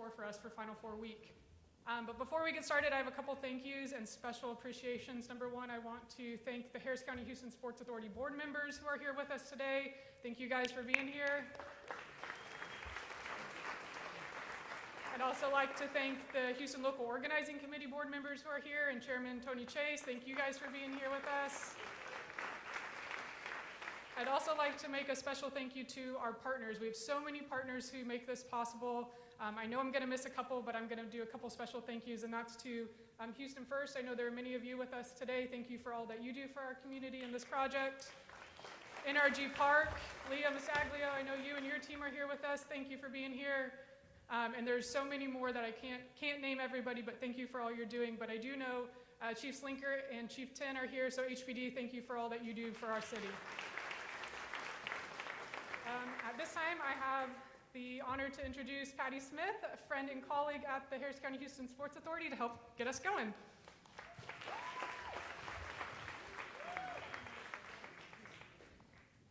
Four for us for Final Four week. But before we get started, I have a couple thank yous and special appreciations. Number one, I want to thank the Harris County Houston Sports Authority board members who are here with us today. Thank you guys for being here. I'd also like to thank the Houston Local Organizing Committee board members who are here and Chairman Tony Chase. Thank you guys for being here with us. I'd also like to make a special thank you to our partners. We have so many partners who make this possible. I know I'm going to miss a couple, but I'm going to do a couple special thank yous, and that's to Houston First. I know there are many of you with us today. Thank you for all that you do for our community in this project. NRG Park, Leah Masaglio, I know you and your team are here with us. Thank you for being here. And there's so many more that I can't name everybody, but thank you for all you're doing. But I do know Chief Slinker and Chief Tin are here, so HPD, thank you for all that you do for our city. At this time, I have the honor to introduce Patty Smith, a friend and colleague at the Harris County Houston Sports Authority, to help get us going.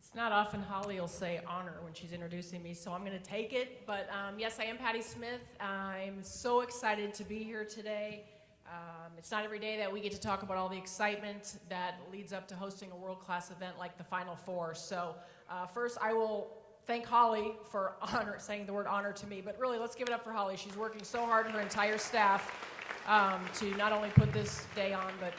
It's not often Holly will say honor when she's introducing me, so I'm going to take it. But yes, I am Patty Smith. I'm so excited to be here today. It's not every day that we get to talk about all the excitement that leads up to hosting a world-class event like the Final Four. So first, I will thank Holly for saying the word honor to me, but really, let's give it up for Holly. She's working so hard and her entire staff to not only put this day on, but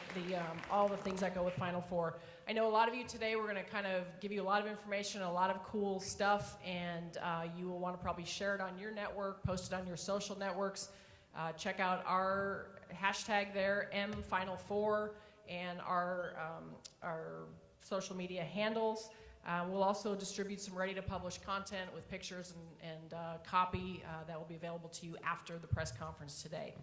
all the things that go with Final Four. I know a lot of you today, we're going to kind of give you a lot of information, a lot of cool stuff, and you will want to probably share it on your network, post it on your social networks. Check out our hashtag there, MFinal4, and our social media handles. We'll also distribute some ready-to-publish content with pictures and copy that will be available to you after the press conference today.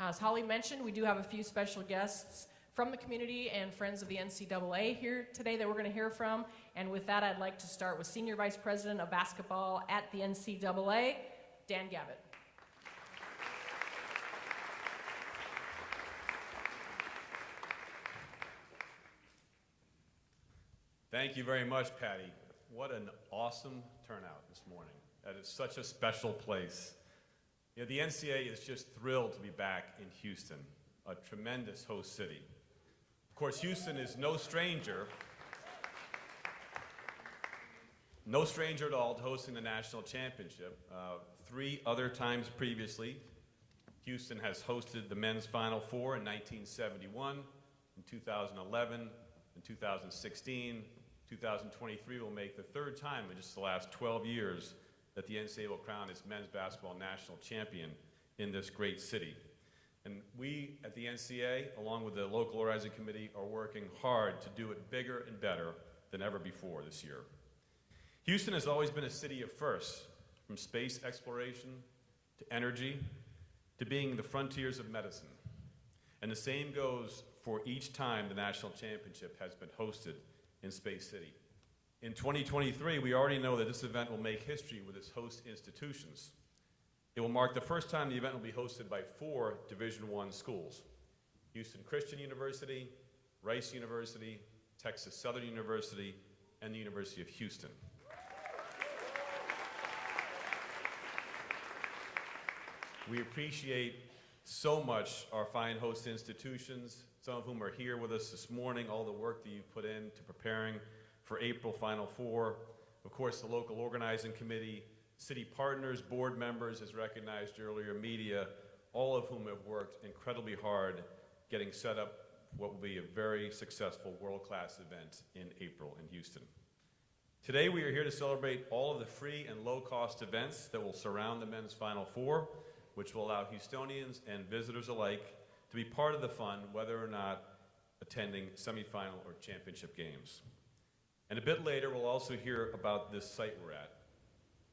As Holly mentioned, we do have a few special guests from the community and friends of the NCAA here today that we're going to hear from. And with that, I'd like to start with Senior Vice President of Basketball at the NCAA, Dan Gavitt. Thank you very much, Patty. What an awesome turnout this morning. That is such a special place. You know, the NCAA is just thrilled to be back in Houston, a tremendous host city. Of course, Houston is no stranger at all to hosting the national championship. 3 other times previously, Houston has hosted the men's Final Four in 1971, in 2011, in 2016, 2023 will make the 3rd time in just the last 12 years that the NCAA will crown its men's basketball national champion in this great city. And we at the NCAA, along with the local organizing committee, are working hard to do it bigger and better than ever before this year. Houston has always been a city of firsts, from space exploration to energy to being the frontiers of medicine. And the same goes for each time the national championship has been hosted in Space City. In 2023, we already know that this event will make history with its host institutions. It will mark the first time the event will be hosted by 4 Division I schools: Houston Christian University, Rice University, Texas Southern University, and the University of Houston. We appreciate so much our fine host institutions, some of whom are here with us this morning, all the work that you've put into preparing for April Final Four. Of course, the local organizing committee, city partners, board members, as recognized earlier, media, all of whom have worked incredibly hard getting set up what will be a very successful world-class event in April in Houston. Today, we are here to celebrate all of the free and low-cost events that will surround the men's Final Four, which will allow Houstonians and visitors alike to be part of the fun, whether or not attending semifinal or championship games. And a bit later, we'll also hear about this site we're at,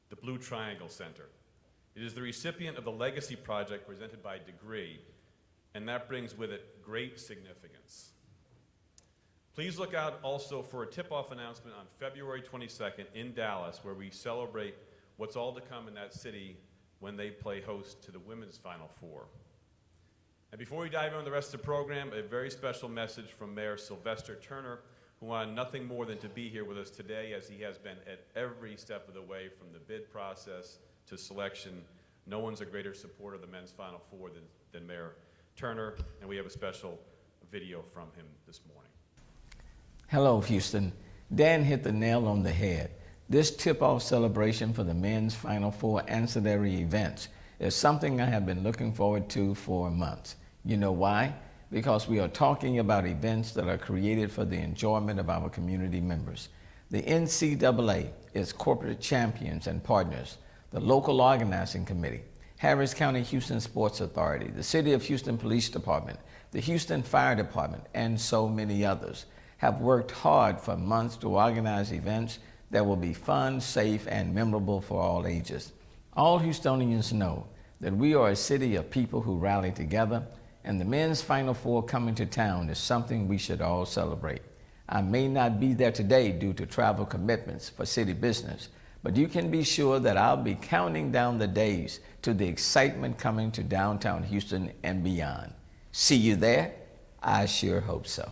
the Blue Triangle Center. It is the recipient of the Legacy Project presented by Degree, and that brings with it great significance. Please look out also for a tip-off announcement on February 22nd in Dallas, where we celebrate what's all to come in that city when they play host to the women's Final Four. And before we dive into the rest of the program, a very special message from Mayor Sylvester Turner, who wanted nothing more than to be here with us today, as he has been at every step of the way, from the bid process to selection. No one's a greater supporter of the men's Final Four than Mayor Turner, and we have a special video from him this morning. Hello, Houston. Dan hit the nail on the head. This tip-off celebration for the men's Final Four ancillary events is something I have been looking forward to for months. You know why? Because we are talking about events that are created for the enjoyment of our community members. The NCAA, its corporate champions and partners, the local organizing committee, Harris County Houston Sports Authority, the City of Houston Police Department, the Houston Fire Department, and so many others have worked hard for months to organize events that will be fun, safe, and memorable for all ages. All Houstonians know that we are a city of people who rally together, and the men's Final Four coming to town is something we should all celebrate. I may not be there today due to travel commitments for city business, but you can be sure that I'll be counting down the days to the excitement coming to downtown Houston and beyond. See you there? I sure hope so.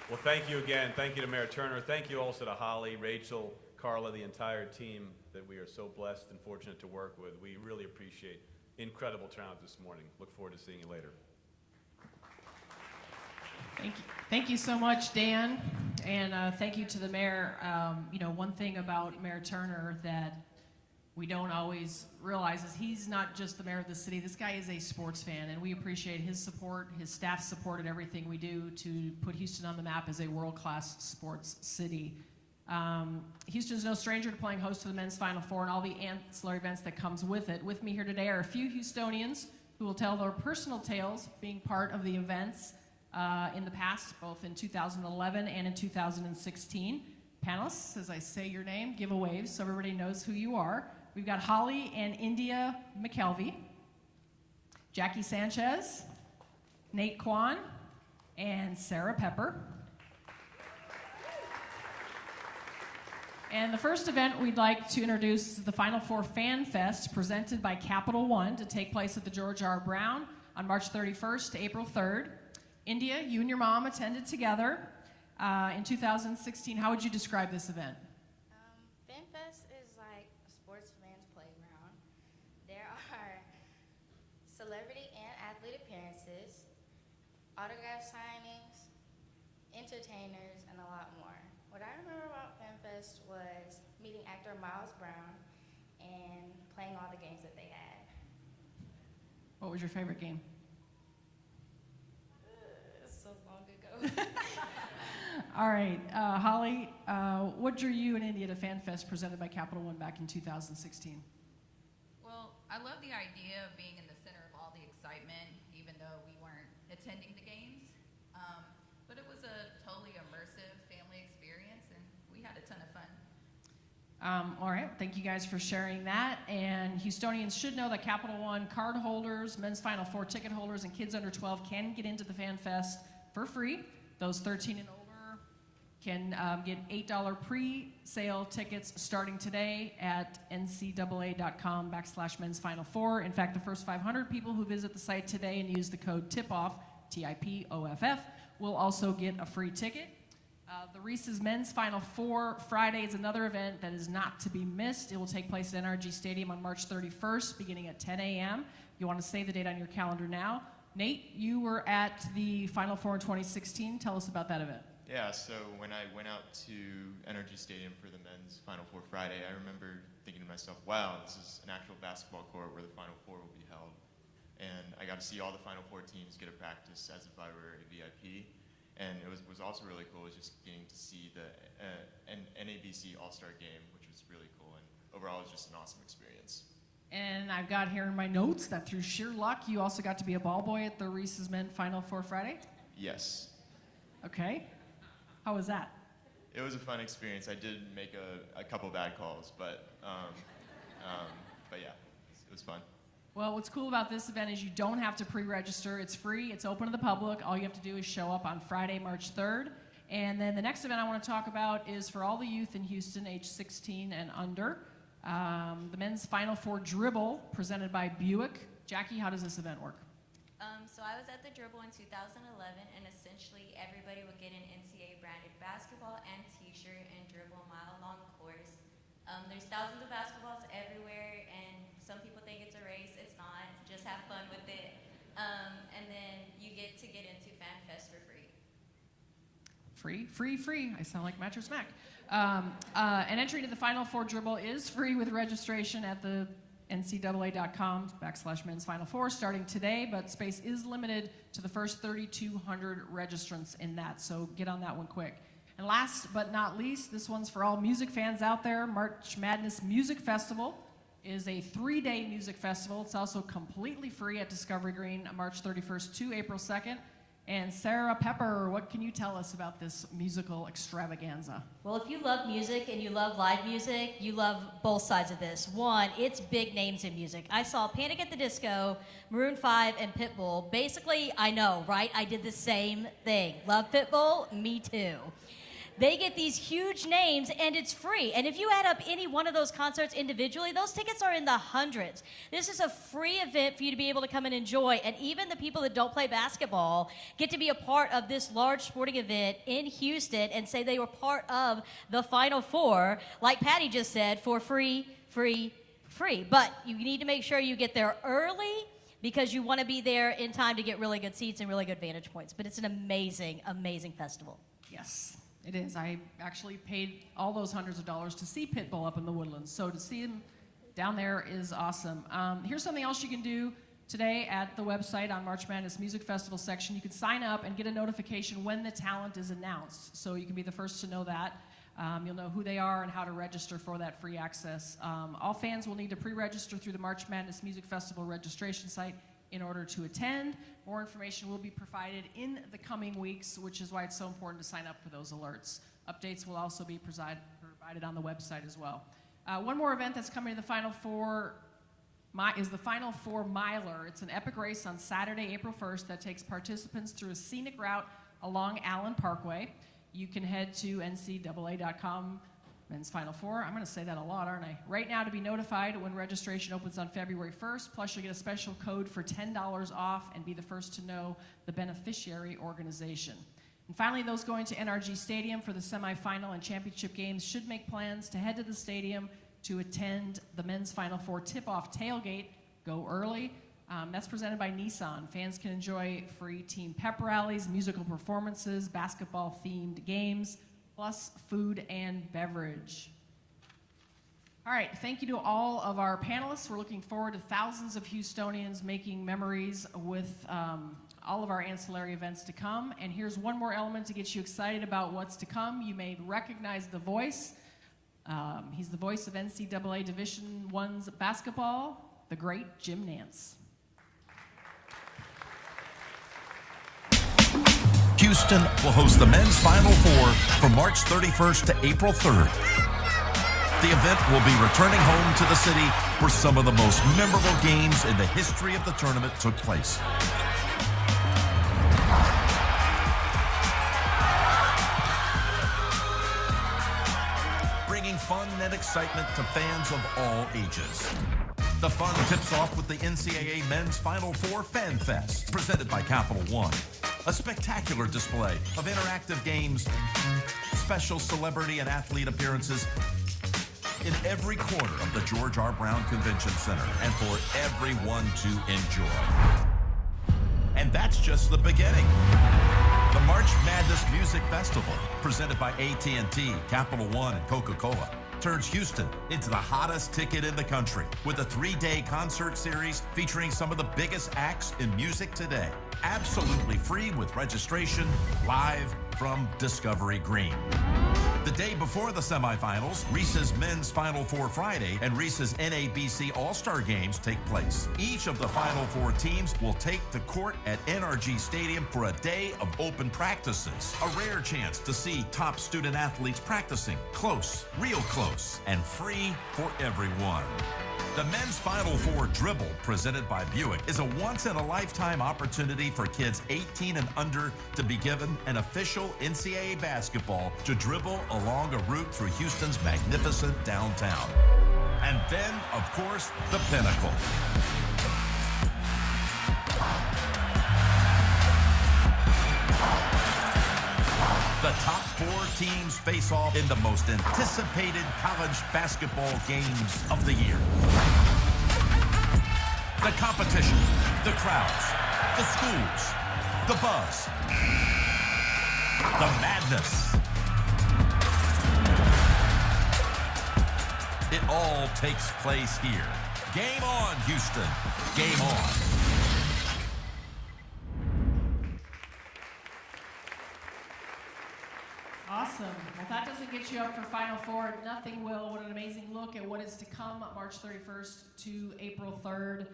Well, thank you again. Thank you to Mayor Turner. Thank you also to Holly, Rachel, Carla, the entire team that we are so blessed and fortunate to work with. We really appreciate incredible turnout this morning. Look forward to seeing you later. Thank you. Thank you so much, Dan. And thank you to the mayor. You know, one thing about Mayor Turner that we don't always realize is he's not just the mayor of the city. This guy is a sports fan, and we appreciate his support, his staff's support, and everything we do to put Houston on the map as a world-class sports city. Houston's no stranger to playing host to the men's Final Four and all the ancillary events that comes with it. With me here today are a few Houstonians who will tell their personal tales being part of the events in the past, both in 2011 and in 2016. Panelists, as I say your name, give a wave so everybody knows who you are. We've got Holly and India McKelvey, Jackie Sanchez, Nate Kwan, and Sarah Pepper. And the first event we'd like to introduce is the Final Four Fan Fest presented by Capital One to take place at the George R. Brown on March 31st to April 3rd. India, you and your mom attended together in 2016. How would you describe this event? Fan Fest is like a sportsman's playground. There are celebrity and athlete appearances, autograph signings, entertainers, and a lot more. What I remember about Fan Fest was meeting actor Miles Brown and playing all the games that they had. What was your favorite game? So long ago. All right, Holly, what drew you and India to Fan Fest presented by Capital One back in 2016? Well, I love the idea of being in the center of all the excitement, even though we weren't attending the games. But it was a totally immersive family experience, and we had a ton of fun. All right, thank you guys for sharing that. And Houstonians should know that Capital One card holders, men's Final Four ticket holders, and kids under 12 can get into the Fan Fest for free. Those 13 and older can get $8 pre-sale tickets starting today at ncaa.com/men's Final Four. In fact, the first 500 people who visit the site today and use the code TIPOFF, TIPOFF, will also get a free ticket. The Reese's Men's Final Four Friday is another event that is not to be missed. It will take place at NRG Stadium on March 31st, beginning at 10 a.m. You want to save the date on your calendar now. Nate, you were at the Final Four in 2016. Tell us about that event. Yeah, so when I went out to NRG Stadium for the men's Final Four Friday, I remember thinking to myself, wow, this is an actual basketball court where the Final Four will be held. And I got to see all the Final Four teams get a practice as if I were a VIP. And it was also really cool just getting to see the NABC All-Star Game, which was really cool. And overall, it was just an awesome experience. And I've got here in my notes that through sheer luck, you also got to be a ball boy at the Reese's Men Final Four Friday? Yes. Okay. How was that? It was a fun experience. I did make a couple bad calls, but yeah, it was fun. Well, what's cool about this event is you don't have to pre-register. It's free. It's open to the public. All you have to do is show up on Friday, March 3rd. And then the next event I want to talk about is for all the youth in Houston, age 16 and under. The men's Final Four Dribble, presented by Buick. Jackie, how does this event work? So I was at the Dribble in 2011, and essentially everybody would get an NCAA branded basketball and t-shirt and dribble a mile along There's thousands of basketballs everywhere, and some people think it's a race. It's not. Just have fun with it. And then you get into FanFest for free. Free. I sound like Mattress Mac. An entry to the Final Four dribble is free with registration at the ncaa.com/men's Final Four starting today, but space is limited to the first 3,200 registrants in that, so get on that one quick. And last but not least, this one's for all music fans out there. March Madness Music Festival is a 3-day music festival. It's also completely free at Discovery Green, March 31st to April 2nd. And Sarah Pepper, what can you tell us about this musical extravaganza? Well, if you love music and you love live music, you love both sides of this. One, it's big names in music. I saw Panic at the Disco, Maroon 5, and Pitbull. Basically, I know, right? I did the same thing. Love Pitbull? Me too. They get these huge names, and it's free. And if you add up any one of those concerts individually, those tickets are in the hundreds. This is a free event for you to be able to come and enjoy. And even the people that don't play basketball get to be a part of this large sporting event in Houston and say they were part of the Final Four, like Patty just said, for free. But you need to make sure you get there early, because you want to be there in time to get really good seats and really good vantage points. But it's an amazing, amazing festival. Yes, it is. I actually paid all those hundreds of dollars to see Pitbull up in the Woodlands, so to see him down there is awesome. Here's something else you can do today at the website on March Madness Music Festival section. You can sign up and get a notification when the talent is announced, so you can be the first to know that. You'll know who they are and how to register for that free access. All fans will need to pre-register through the March Madness Music Festival registration site in order to attend. More information will be provided in the coming weeks, which is why it's so important to sign up for those alerts. Updates will also be provided on the website as well. One more event that's coming to the Final Four is the Final Four Miler. It's an epic race on Saturday, April 1st that takes participants through a scenic route along Allen Parkway. You can head to ncaa.com, Men's Final Four. I'm going to say that a lot, aren't I? Right now to be notified when registration opens on February 1st. Plus, you'll get a special code for $10 off and be the first to know the beneficiary organization. And finally, those going to NRG Stadium for the semifinal and championship games should make plans to head to the stadium to attend the Men's Final Four tip-off tailgate. Go early. That's presented by Nissan. Fans can enjoy free team pep rallies, musical performances, basketball-themed games, plus food and beverage. All right, thank you to all of our panelists. We're looking forward to thousands of Houstonians making memories with all of our ancillary events to come. And here's one more element to get you excited about what's to come. You may recognize the voice. He's the voice of NCAA Division I's basketball, the great Jim Nance. Houston will host the Men's Final Four from March 31st to April 3rd. The event will be returning home to the city where some of the most memorable games in the history of the tournament took place. Bringing fun and excitement to fans of all ages. The fun tips off with the NCAA Men's Final Four Fan Fest, presented by Capital One. A spectacular display of interactive games, special celebrity and athlete appearances in every corner of the George R. Brown Convention Center, and for everyone to enjoy. And that's just the beginning. The March Madness Music Festival, presented by AT&T, Capital One, and Coca-Cola, turns Houston into the hottest ticket in the country with a 3-day concert series featuring some of the biggest acts in music today. Absolutely free with registration, live from Discovery Green. The day before the semifinals, Reese's Men's Final Four Friday and Reese's NABC All-Star Games take place. Each of the Final Four teams will take the court at NRG Stadium for a day of open practices. A rare chance to see top student athletes practicing close, real close, and free for everyone. The Men's Final Four Dribble, presented by Buick, is a once-in-a-lifetime opportunity for kids 18 and under to be given an official NCAA basketball to dribble along a route through Houston's magnificent downtown. And then, of course, the pinnacle. The top 4 teams face off in the most anticipated college basketball games of the year. The competition, the crowds, the schools, the buzz, the madness. It all takes place here. Game on, Houston. Game on. Awesome. Well, if that doesn't get you up for Final Four, nothing will. What an amazing look at what is to come March 31st to April 3rd.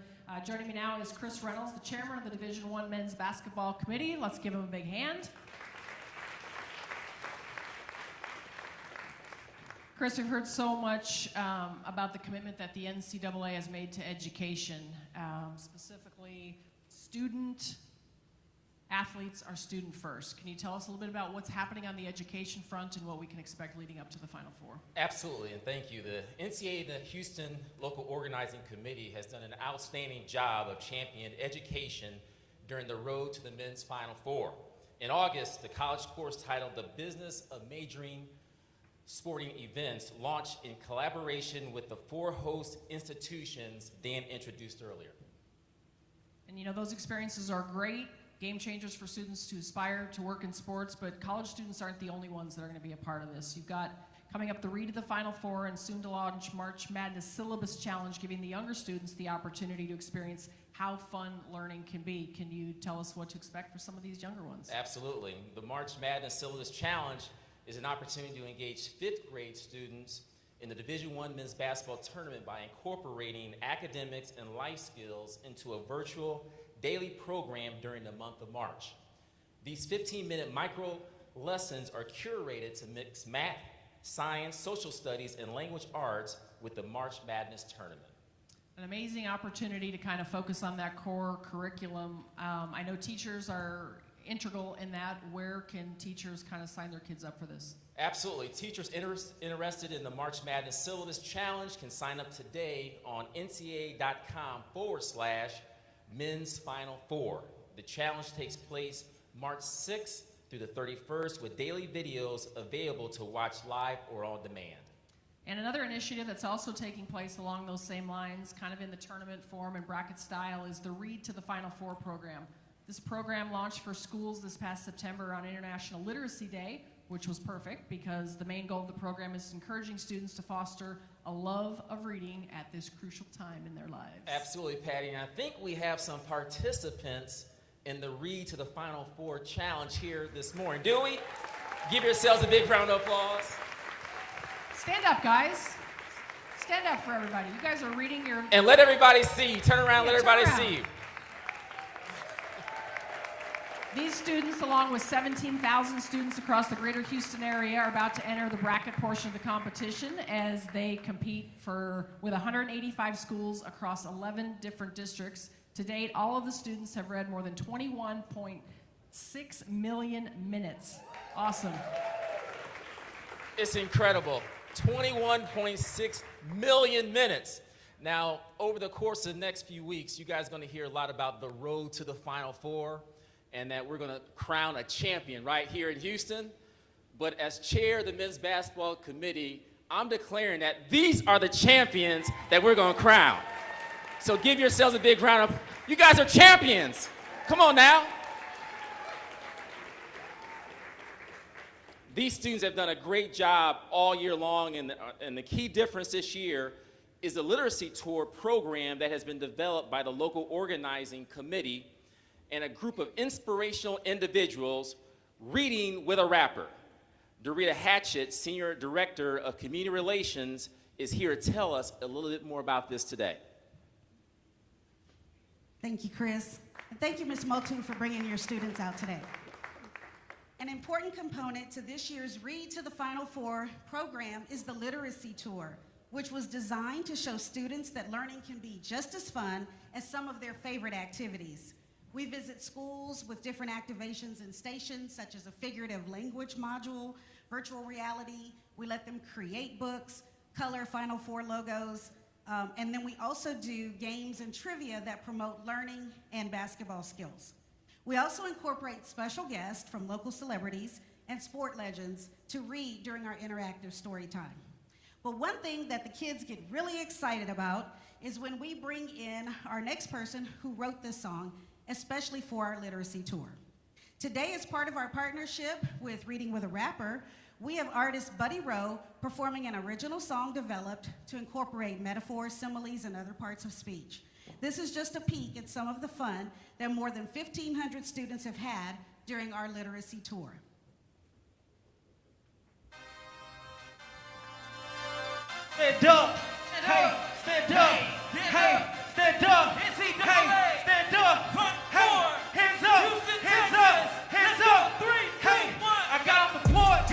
Joining me now is Chris Reynolds, the chairman of the Division I Men's Basketball Committee. Let's give him a big hand. Chris, we've heard so much about the commitment that the NCAA has made to education, specifically athletes are student first. Can you tell us a little bit about what's happening on the education front and what we can expect leading up to the Final Four? Absolutely, and thank you. The NCAA, the Houston Local Organizing Committee, has done an outstanding job of championing education during the road to the men's Final Four. In August, the college course titled The Business of Majoring Sporting Events launched in collaboration with the 4 host institutions Dan introduced earlier. And you know, those experiences are great, game changers for students to aspire to work in sports, but college students aren't the only ones that are going to be a part of this. You've got coming up the Read to the Final Four and soon to launch March Madness Syllabus Challenge, giving the younger students the opportunity to experience how fun learning can be. Can you tell us what to expect for some of these younger ones? Absolutely. The March Madness Syllabus Challenge is an opportunity to engage 5th grade students in the Division I Men's Basketball Tournament by incorporating academics and life skills into a virtual daily program during the month of March. These 15-minute micro lessons are curated to mix math, science, social studies, and language arts with the March Madness Tournament. An amazing opportunity to kind of focus on that core curriculum. I know teachers are integral in that. Where can teachers kind of sign their kids up for this? Absolutely. Teachers interested in the March Madness Syllabus Challenge can sign up today on ncaa.com/Men's Final Four. The challenge takes place March 6th through the 31st with daily videos available to watch live or on demand. And another initiative that's also taking place along those same lines, kind of in the tournament form and bracket style, is the Read to the Final Four program. This program launched for schools this past September on International Literacy Day, which was perfect because the main goal of the program is encouraging students to foster a love of reading at this crucial time in their lives. Absolutely, Patty. And I think we have some participants in the Read to the Final Four challenge here this morning. Do we? Give yourselves a big round of applause. Stand up, guys. Stand up for everybody. You guys are reading your... And let everybody see you. Turn around, let everybody see you. These students, along with 17,000 students across the greater Houston area, are about to enter the bracket portion of the competition as they compete with 185 schools across 11 different districts. To date, all of the students have read more than 21.6 million minutes. Awesome. It's incredible. 21.6 million minutes. Now, over the course of the next few weeks, you guys are going to hear a lot about the road to the Final Four and that we're going to crown a champion right here in Houston. But as chair of the Men's Basketball Committee, I'm declaring that these are the champions that we're going to crown. So give yourselves a big round of, you guys are champions. Come on now. These students have done a great job all year long, and the key difference this year is the literacy tour program that has been developed by the local organizing committee and a group of inspirational individuals reading with a rapper. Dorita Hatchett, Senior Director of Community Relations, is here to tell us a little bit more about this today. Thank you, Chris. And thank you, Ms. Motu, for bringing your students out today. An important component to this year's Read to the Final Four program is the Literacy Tour, which was designed to show students that learning can be just as fun as some of their favorite activities. We visit schools with different activations and stations, such as a figurative language module, virtual reality. We let them create books, color Final Four logos, and then we also do games and trivia that promote learning and basketball skills. We also incorporate special guests from local celebrities and sport legends to read during our interactive story time. But one thing that the kids get really excited about is when we bring in our next person who wrote this song, especially for our literacy tour. Today, as part of our partnership with Reading with a Rapper, we have artist Buddy Rowe performing an original song developed to incorporate metaphors, similes, and other parts of speech. This is just a peek at some of the fun that more than 1,500 students have had during our literacy tour. Stand up, hey, stand up, hey, stand up, hey, stand up, hey, hands up, hands up, hands up, 3, 2, 1. I got off the board,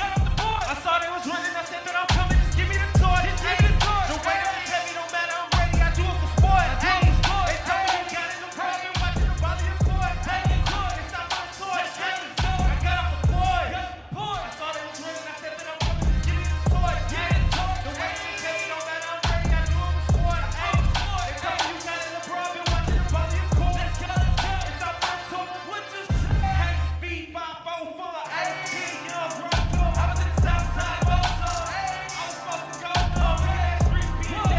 I saw they was running, I said that I'm coming, just give me the torch, the way that it's heavy, no matter, I'm ready, I do it for sport, hey, they tell me you got it, no problem, watching the ball of your court, hey, it's not my torch, hey, I got off the board, I saw they was running, I said that I'm coming, just give me the torch, the way that it's heavy, no matter, I'm ready, I do it for sport, hey, they tell me you got it, no problem, watching the ball of your court, it's not my torch, what you say, hey, feed 5, 4, 4, 18, young Bronco, I was in the south side, also, I was supposed to go, no, that street, be a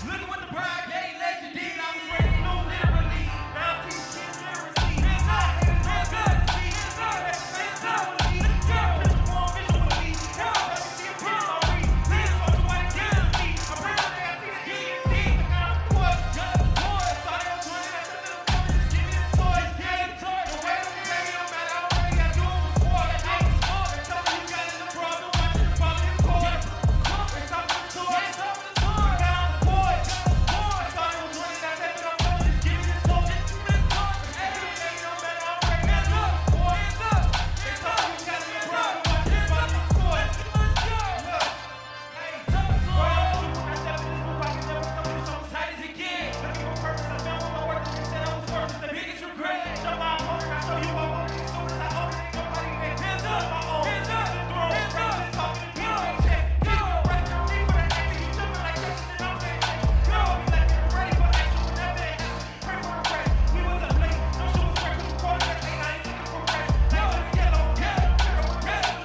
looking with the pride, yeah, legend, I was ready to know literally, now I'm teaching kids literacy, hands up, hands up, hands up, girl, picture more visually, girl, let me see a pin on me, please, what you want to give me, I'm ready to see the DNC, I got a boy, saw they was running, I said that I'm coming, just give me the toys, the way that we say it don't matter, I'm ready, I do it for sport, they tell me you got it, no problem, watching the ball of your court, it's up to the toys, I got on the board, I saw they was running, I said that I'm coming, just give me the toys, hey, no matter, I'm ready, I do it for sport, they tell me you got it, no problem, watching the ball of your court, look, hey, bro, I said up in this booth, I can never come in so tight as it get, looking for purpose, I found what my work is, they said I was worth it, the biggest regret, show my opponent, I show you my work, as soon as I open it, nobody makes hands up, my own, hands up, hands up, talking to people, check, go, rest on me for that action, you jumping like Jackson, and I'm ready, go, be like you're ready for action, whenever it happens, pray for a rest, we was up late, no show was right, we was quarterback, ain't I ain't looking for rest, now it's yellow, red,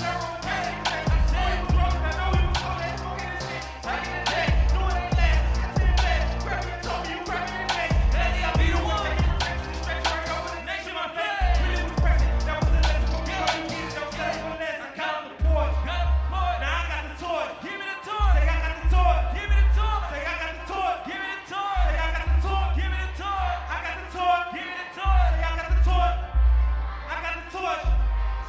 I said it was wrong, I know we was on that, smoking this shit, back in the day, knew it ain't last, got to the bed, grab me and told me you grab me in the neck, and I be the one, taking the rest of the stretch right over the nation, my face, really was pressing, that was the lesson, for me, all you need is don't settle for less, I got on the board, now I got the toy, give me the toy, say I got the toy, give me the toy, say I got the toy, give me the toy, say I got the toy, give me the toy, I got the toy, give me the toy, say I got the toy, I got the toy,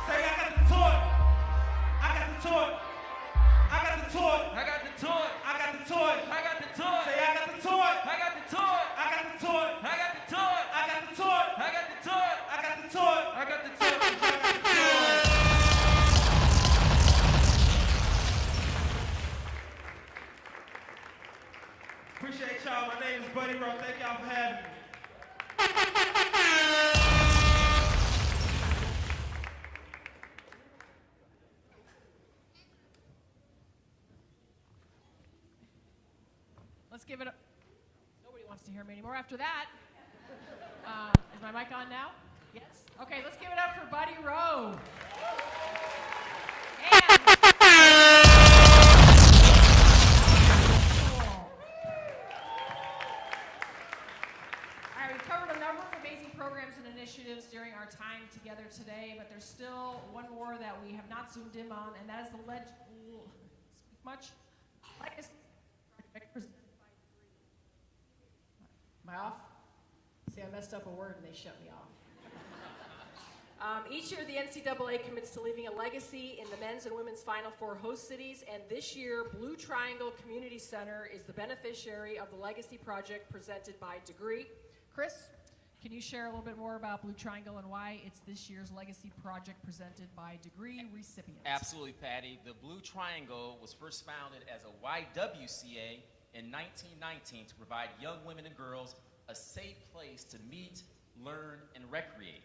say I got the toy, I got the toy, I got the toy, I got the toy, I got the toy, I got the toy, say I got the toy, I got the toy, I got the toy, I got the toy, I got the toy, I got the toy, I got the toy, I got the toy, I got the toy. Appreciate y'all. My name is Buddy Rowe. Thank y'all for having me. Let's give it up. Nobody wants to hear me anymore after that. Is my mic on now? Yes? Okay, let's give it up for Buddy Rowe. All right, we've covered a number of amazing programs and initiatives during our time together today, but there's still one more that we have not zoomed in on, and that is the Am I off? See, I messed up a word and they shut me off. Each year, the NCAA commits to leaving a legacy in the men's and women's Final Four host cities, and this year, Blue Triangle Community Center is the beneficiary of the Legacy Project presented by Degree. Chris, can you share a little bit more about Blue Triangle and why it's this year's Legacy Project presented by Degree recipients? Absolutely, Patty. The Blue Triangle was first founded as a YWCA in 1919 to provide young women and girls a safe place to meet, learn, and recreate.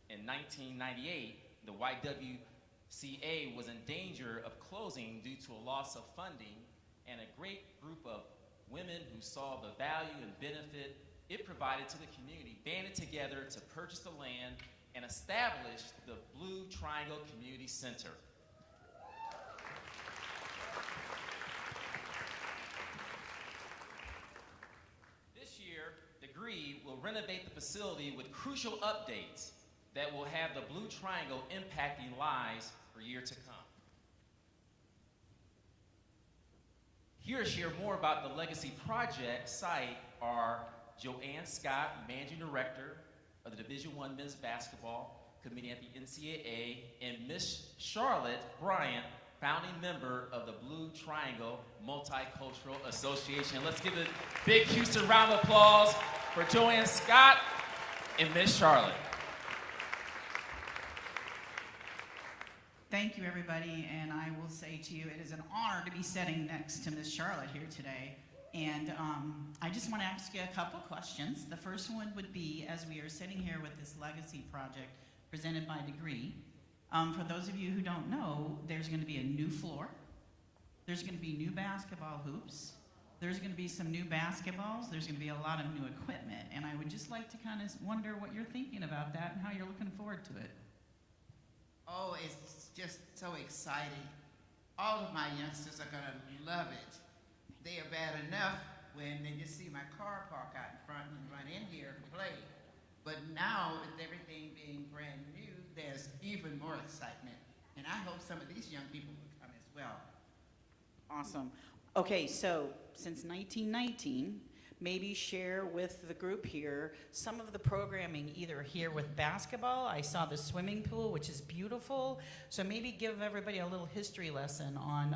In 1998, the YWCA was in danger of closing due to a loss of funding, and a great group of women who saw the value and benefit it provided to the community banded together to purchase the land and established the Blue Triangle Community Center. This year, Degree will renovate the facility with crucial updates that will have the Blue Triangle impacting lives for years to come. Here to share more about the Legacy Project site are Joanne Scott, Managing Director of the Division I Men's Basketball Committee at the NCAA, and Miss Charlotte Bryant, founding member of the Blue Triangle Multicultural Association. Let's give a big Houston round of applause for Joanne Scott and Miss Charlotte. Thank you, everybody, and I will say to you, it is an honor to be sitting next to Miss Charlotte here today. And I just want to ask you a couple questions. The first one would be, as we are sitting here with this legacy project presented by Degree, for those of you who don't know, there's going to be a new floor. There's going to be new basketball hoops. There's going to be some new basketballs. There's going to be a lot of new equipment. And I would just like to kind of wonder what you're thinking about that and how you're looking forward to it. Oh, it's just so exciting. All of my youngsters are going to love it. They are bad enough when they just see my car park out in front and run in here and play. But now, with everything being brand new, there's even more excitement. And I hope some of these young people will come as well. Awesome. Okay, so since 1919, maybe share with the group here some of the programming either here with basketball. I saw the swimming pool, which is beautiful. So maybe give everybody a little history lesson on,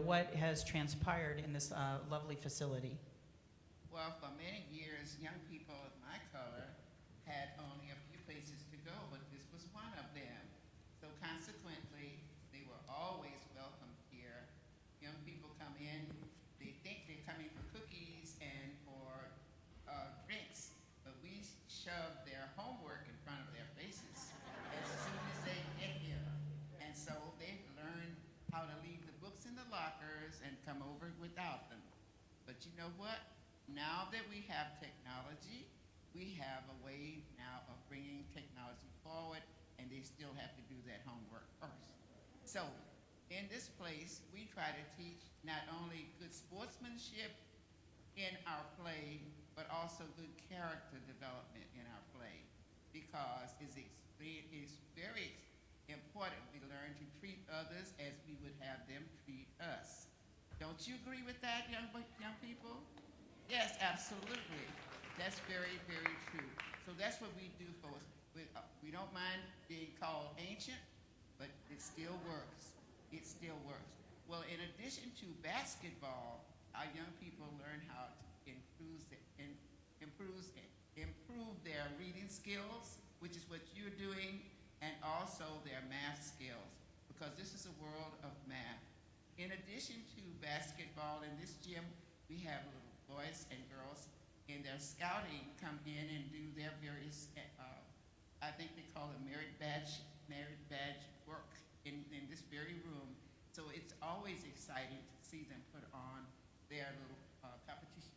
what has transpired in this lovely facility. Well, for many years, young people of my color had only a few places to go, but this was one of them. So consequently, they were always welcome here. Young people come in, they think they're coming for cookies and for drinks, but we shove their homework in front of their faces as soon as they get here. And so they've learned how to leave the books in the lockers and come over without them. But you know what? Now that we have technology, we have a way now of bringing technology forward, and they still have to do that homework first. So in this place, we try to teach not only good sportsmanship in our play, but also good character development in our play, because it's very important we learn to treat others as we would have them treat us. Don't you agree with that, young people? Yes, absolutely. That's very, very true. So that's what we do, folks. We don't mind being called ancient, but it still works. It still works. Well, in addition to basketball, our young people learn how to improve their reading skills, which is what you're doing, and also their math skills, because this is a world of math. In addition to basketball, in this gym, we have little boys and girls in their scouting come in and do their various, I think they call it merit badge work in this very room. So it's always exciting to see them put on their little competition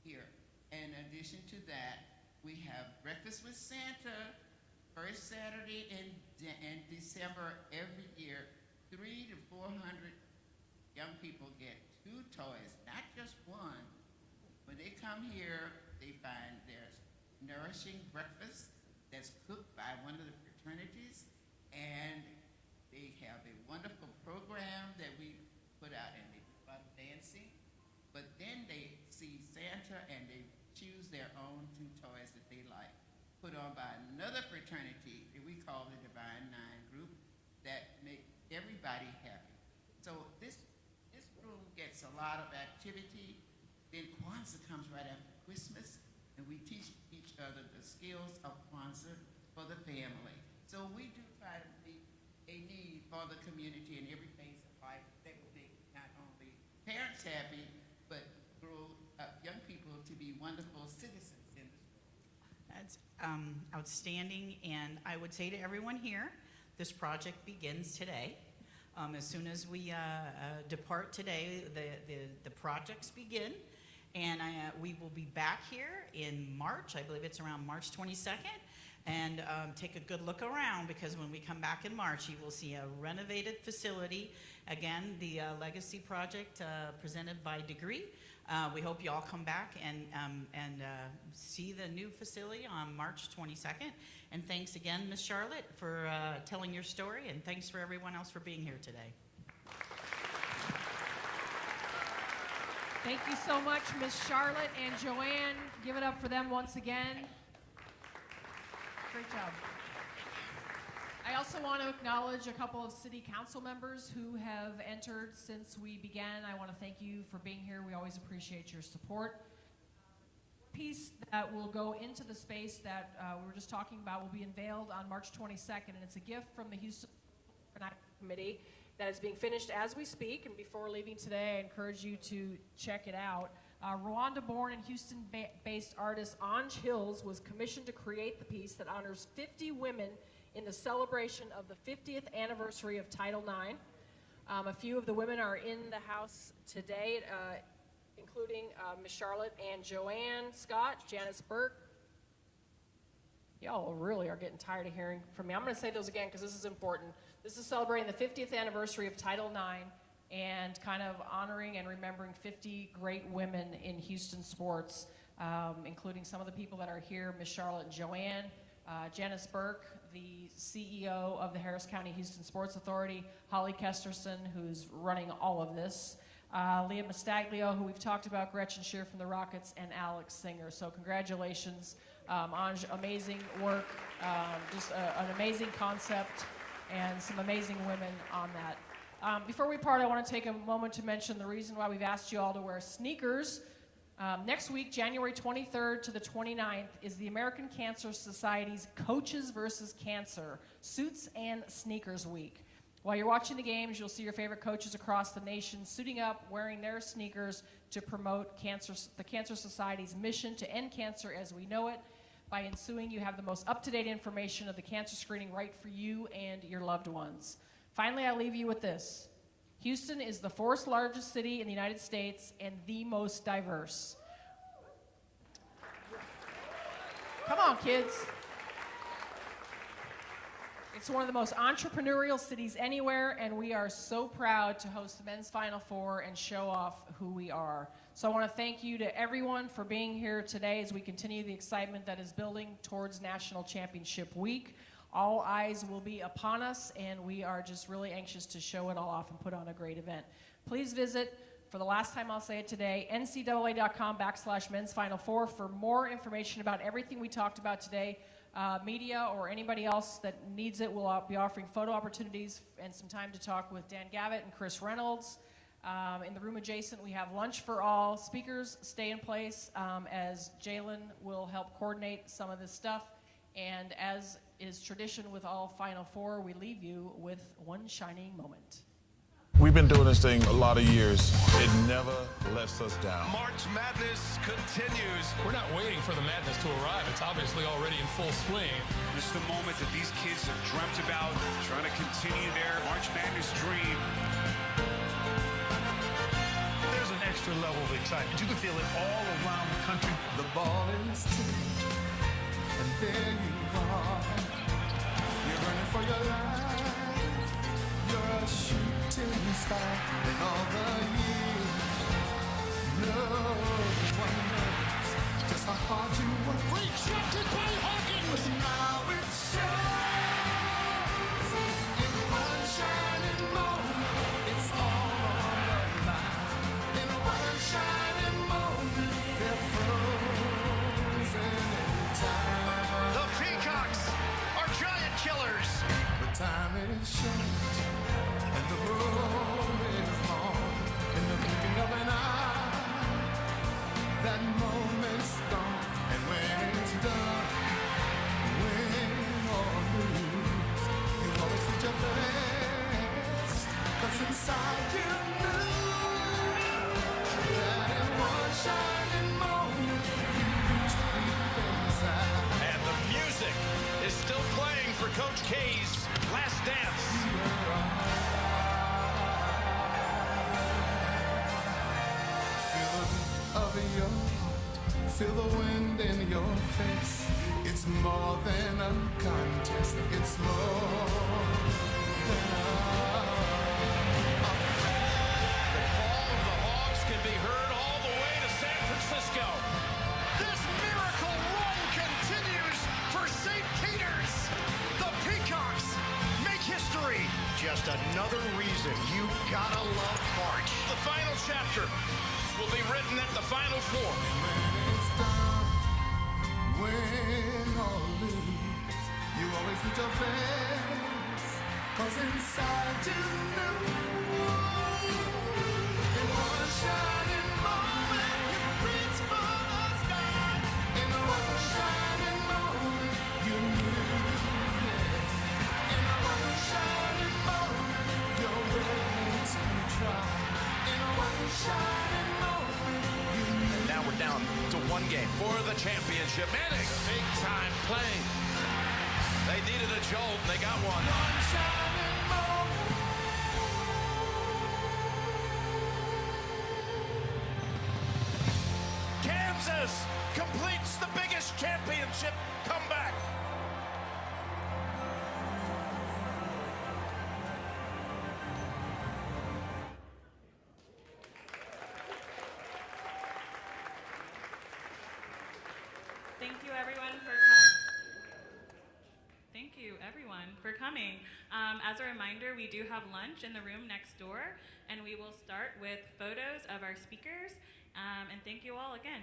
here. In addition to that, we have Breakfast with Santa, first Saturday in December every year. 300 to 400 young people get 2 toys, not just one. When they come here, they find there's nourishing breakfast that's cooked by one of the fraternities, and they have a wonderful program that we put out, and they do a lot of dancing. But then they see Santa, and they choose their own 2 toys that they like, put on by another fraternity that we call the Divine Nine group, that make everybody happy. So this room gets a lot of activity. Then Kwanzaa comes right after Christmas, and we teach each other the skills of Kwanzaa for the family. So we do try to meet a need for the community in every phase of life that will make not only parents happy, but grow up young people to be wonderful citizens in this world. That's outstanding, and I would say to everyone here, this project begins today. As soon as we depart today, the projects begin, and we will be back here in March. I believe it's around March 22nd, and take a good look around, because when we come back in March, you will see a renovated facility. Again, the Legacy Project presented by Degree. We hope you all come back and see the new facility on March 22nd. And thanks again, Ms. Charlotte, for telling your story, and thanks for everyone else for being here today. Thank you so much, Ms. Charlotte and Joanne. Give it up for them once again. Great job. I also want to acknowledge a couple of city council members who have entered since we began. I want to thank you for being here. We always appreciate your support. Piece that will go into the space that we were just talking about will be unveiled on March 22nd, and it's a gift from the Houston Committee that is being finished as we speak. And before leaving today, I encourage you to check it out. Rwanda-born and Houston-based artist Ange Hills was commissioned to create the piece that honors 50 women in the celebration of the 50th anniversary of Title IX. A few of the women are in the house today, including Ms. Charlotte and Joanne Scott, Janice Burke. Y'all really are getting tired of hearing from me. I'm going to say those again because this is important. This is celebrating the 50th anniversary of Title IX and kind of honoring and remembering 50 great women in Houston sports, including some of the people that are here, Ms. Charlotte and Joanne, Janice Burke, the CEO of the Harris County Houston Sports Authority, Holly Kesterson, who's running all of this, Leah Mastaglio, who we've talked about, Gretchen Shear from the Rockets, and Alex Singer. So congratulations, Ange, amazing work, just an amazing concept, and some amazing women on that. Before we part, I want to take a moment to mention the reason why we've asked you all to wear sneakers. Next week, January 23rd to the 29th, is the American Cancer Society's Coaches versus Cancer Suits and Sneakers Week. While you're watching the games, you'll see your favorite coaches across the nation suiting up, wearing their sneakers to promote the Cancer Society's mission to end cancer as we know it. By ensuing, you have the most up-to-date information of the cancer screening right for you and your loved ones. Finally, I leave you with this. Houston is the fourth largest city in the United States and the most diverse. Come on, kids. It's one of the most entrepreneurial cities anywhere, and we are so proud to host the men's Final Four and show off who we are. So I want to thank you to everyone for being here today as we continue the excitement that is building towards National Championship Week. All eyes will be upon us, and we are just really anxious to show it all off and put on a great event. Please visit, for the last time I'll say it today, ncaa.com/men's Final Four for more information about everything we talked about today. Media or anybody else that needs it will be offering photo opportunities and some time to talk with Dan Gavitt and Chris Reynolds. In the room adjacent, we have lunch for all. Speakers stay in place as Jalen will help coordinate some of this stuff. And as is tradition with all Final Four, we leave you with one shining moment. We've been doing this thing a lot of years. It never lets us down. March Madness continues. We're not waiting for the madness to arrive. It's obviously already in full swing. This is the moment that these kids have dreamt about, trying to continue their March Madness dream. There's an extra level of excitement. You can feel it all around the country. The ball is tipped, and there you are. You're running for your life. You're a shooting star in all the years. No one knows just how hard you work. Rejected by Hawkins. But now it shows in one shining moment. It's all on the line. In one shining moment, they're frozen in time. The Peacocks are giant killers. But time is short. And the road is long, in the blinking of an eye. That moment's gone, and when it's done, win or lose, you always did your best. 'Cause inside you knew that in one shining moment, you reached deep inside. And the music is still playing for Coach K's Last Dance. Of your heart, Feel the wind in your face. It's more than a contest. It's more than a The call of the Hogs can be heard all the way to San Francisco. This miracle run continues for St. Peter's. The Peacocks make history. Just another reason you gotta love March. The final chapter will be written at the Final Four. win or lose. You always put your best, 'cause inside you knew. In one shining moment, you reach for the sky. In one shining moment, you knew. In one shining moment, you're ready to try. In one shining moment, you knew. Now we're down to one game for the championship. Manning, big time play. They needed a jolt, and they got one. One shining moment. Kansas completes the biggest championship comeback. Thank you, everyone, for coming. Thank you, everyone, for coming. As a reminder, we do have lunch in the room next door, and we will start with photos of our speakers. And thank you all again.